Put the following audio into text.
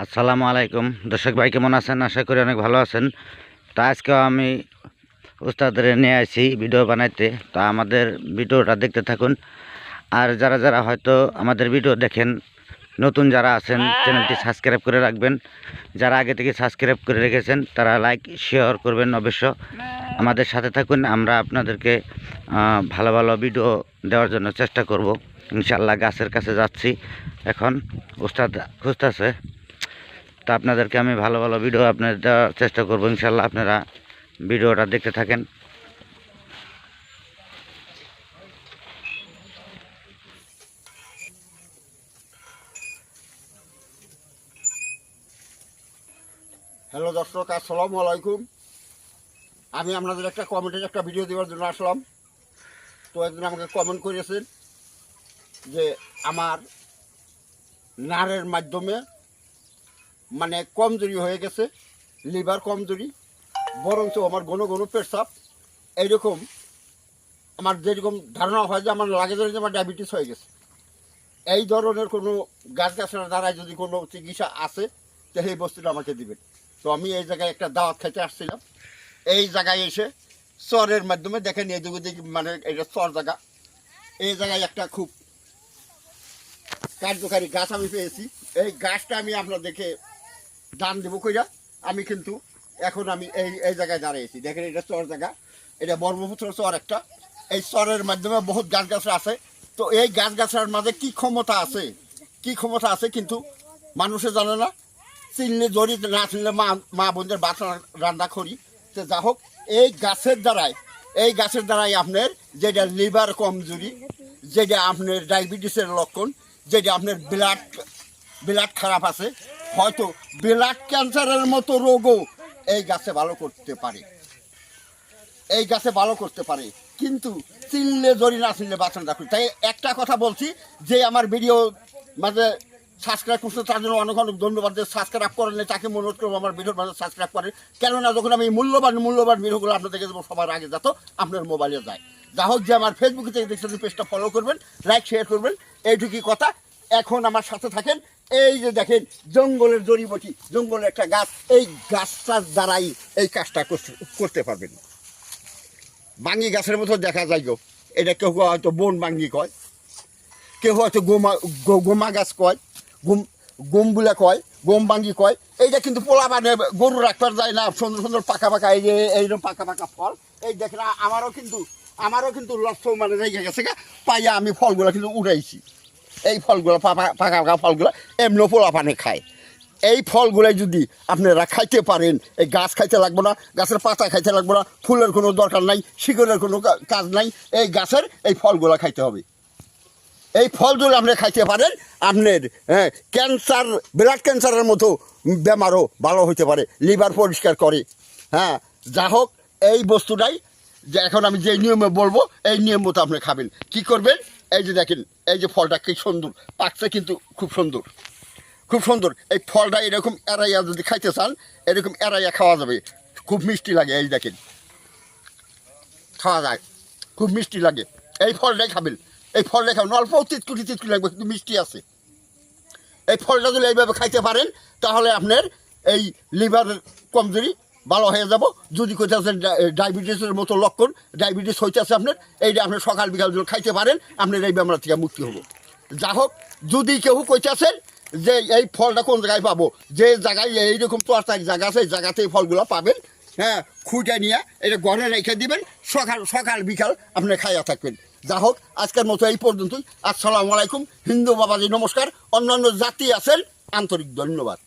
আসসালামু আলাইকুম দর্শক ভাই, কেমন আছেন? আশা করি অনেক ভালো আছেন। তো আজকেও আমি উস্তাদের নিয়ে আসি ভিডিও বানাইতে। তো আমাদের ভিডিওটা দেখতে থাকুন। আর যারা যারা হয়তো আমাদের ভিডিও দেখেন, নতুন যারা আছেন চ্যানেলটি সাবস্ক্রাইব করে রাখবেন। যারা আগে থেকে সাবস্ক্রাইব করে রেখেছেন তারা লাইক শেয়ার করবেন। অবশ্য আমাদের সাথে থাকুন, আমরা আপনাদেরকে ভালো ভালো ভিডিও দেওয়ার জন্য চেষ্টা করব। ইনশাআল্লাহ গাছের কাছে যাচ্ছি এখন, উস্তাদ খুঁজতেছে। তো আপনাদেরকে আমি ভালো ভালো ভিডিও আপনাদের দেওয়ার চেষ্টা করবো ইনশাল্লাহ। আপনারা ভিডিওটা দেখতে থাকেন। হ্যালো দর্শক, আসসালামু আলাইকুম। আমি আপনাদের একটা কমেন্টের একটা ভিডিও দেওয়ার জন্য আসলাম। তো একদিন আমাকে কমেন্ট করেছেন যে আমার নারের মাধ্যমে মানে কমজোরি হয়ে গেছে, লিভার কমজোরি, বরঞ্চ আমার ঘন ঘন পেশাব, এইরকম আমার যেরকম ধারণা হয় যে আমার লাগে যে আমার ডায়াবেটিস হয়ে গেছে। এই ধরনের কোনো গাছগাছড়ার দ্বারাই যদি কোনো চিকিৎসা আছে তো সেই বস্তুটা আমাকে দিবেন। তো আমি এই জায়গায় একটা দাওয়াত খাইতে আসছিলাম। এই জায়গায় এসে চরের মাধ্যমে দেখেন এদিকে ওদিকে মানে এটা চর জায়গা, এই জায়গায় একটা খুব কার্যকারী গাছ আমি পেয়েছি। এই গাছটা আমি আপনাদেরকে দান দেবো কইরা আমি কিন্তু এখন আমি এই জায়গায় দাঁড়িয়েছি। দেখেন এটা চর জায়গা, এটা ব্রহ্মপুত্র চর একটা। এই চরের মাধ্যমে বহুত গাছগাছরা আছে। তো এই গাছগাছার মাঝে কি ক্ষমতা আছে কিন্তু মানুষে জানে না। চিনলে জড়ি, না চিনলে মা বোনদের ভাত রান্না করি। তো যা হোক, এই গাছের দ্বারাই আপনার যেটা লিভার কমজোরি, যেটা আপনার ডায়াবেটিসের লক্ষণ, যেটা আপনার ব্লাড খারাপ আছে, হয়তো ব্লাড ক্যান্সারের মতো রোগও এই গাছে ভালো করতে পারে। কিন্তু চিনলে জড়ি, না চিনলে বাঁচান রাখুন। তাই একটা কথা বলছি, যে আমার ভিডিও মাঝে সাবস্ক্রাইব করছে তার জন্য অনেক অনেক ধন্যবাদ। যে সাবস্ক্রাইব করেন তাকে অনুরোধ করবো আমার ভিডিওর মাঝে সাবস্ক্রাইব করেন। কেননা যখন আমি মূল্যবান ভিডিওগুলো আপনাদেরকে দেবো সবার আগে যাতে আপনার মোবাইলে যায়। যা হোক, যে আমার ফেসবুকে থেকে দেখছেন পেজটা ফলো করবেন, লাইক শেয়ার করবেন, এইটুকুই কথা। এখন আমার সাথে থাকেন। এই যে দেখেন জঙ্গলের জড়িবটি, জঙ্গলের একটা গাছ, এই গাছটার দ্বারাই এই কাজটা করতে পারবেন। বাঙ্গি গাছের মতো দেখা যায় গো, এটা কেউ হয়তো বন বাঙ্গি কয়, কেউ হয়তো গোমা গাছ কয়, গমবুলা কয়, গম বাঙ্গি কয়। এইটা কিন্তু পোলা মানে গরু রাখতে যায় না। সুন্দর সুন্দর পাকা পাকা এই যে এইরকম পাকা পাকা ফল। এই দেখেন আমারও কিন্তু লক্ষ মানে রেগে গেছে পাইয়া আমি ফলগুলো কিন্তু উড়াইছি। এই ফলগুলো পাকা পাকা ফলগুলো এমনি পোলা পানে খায়। এই ফলগুলাই যদি আপনারা খাইতে পারেন, এই গাছ খাইতে লাগবে না, গাছের পাতা খাইতে লাগবে না, ফুলের কোনো দরকার নাই, শিকড়ের কোনো কাজ নাই। এই গাছের এই ফলগুলো খাইতে হবে। এই ফল যদি আপনি খাইতে পারেন, আপনার ক্যান্সার, ব্লাড ক্যান্সারের মতো বেমারও ভালো হইতে পারে, লিভার পরিষ্কার করে। যা হোক, এই বস্তুটাই যে এখন আমি যে নিয়মে বলবো এই নিয়ম মতো আপনি খাবেন। কি করবেন? এই যে দেখেন, এই যে ফলটা কি সুন্দর পাকছে, কিন্তু খুব সুন্দর। এই ফলটা এরকম এড়াইয়া যদি খাইতে চান, এরকম এড়াইয়া খাওয়া যাবে। খুব মিষ্টি লাগে, এই দেখেন খাওয়া যায়, খুব মিষ্টি লাগে। এই ফলটাই খাবেন, এই ফলটা খাবেন। অল্প তিতকুটি লাগবে, কিন্তু মিষ্টি আছে। এই ফলটা যদি এইভাবে খাইতে পারেন তাহলে আপনার এই লিভার কমজোরি ভালো হয়ে যাব। যদি কোথাও ডায়াবেটিসের মতো লক্ষণ, ডায়াবেটিস হইতেছে আপনার, এইটা আপনি সকাল বিকাল যদি খাইতে পারেন আপনার এই বেমার থেকে মুক্তি হবো। যা হোক, যদি কেউ কইতেছেন যে এই ফলটা কোন জায়গায় পাবো, যে জায়গায় এইরকম তরতারি জায়গা আছে এই জায়গাতে এই ফলগুলো পাবেন। খুঁটে নিয়ে এটা ঘরে রেখে দিবেন, সকাল বিকাল আপনি খাইয়া থাকবেন। যা হোক, আজকের মতো এই পর্যন্তই। আসসালামু আলাইকুম। হিন্দু বাবাজি নমস্কার। অন্যান্য জাতি আছেন, আন্তরিক ধন্যবাদ।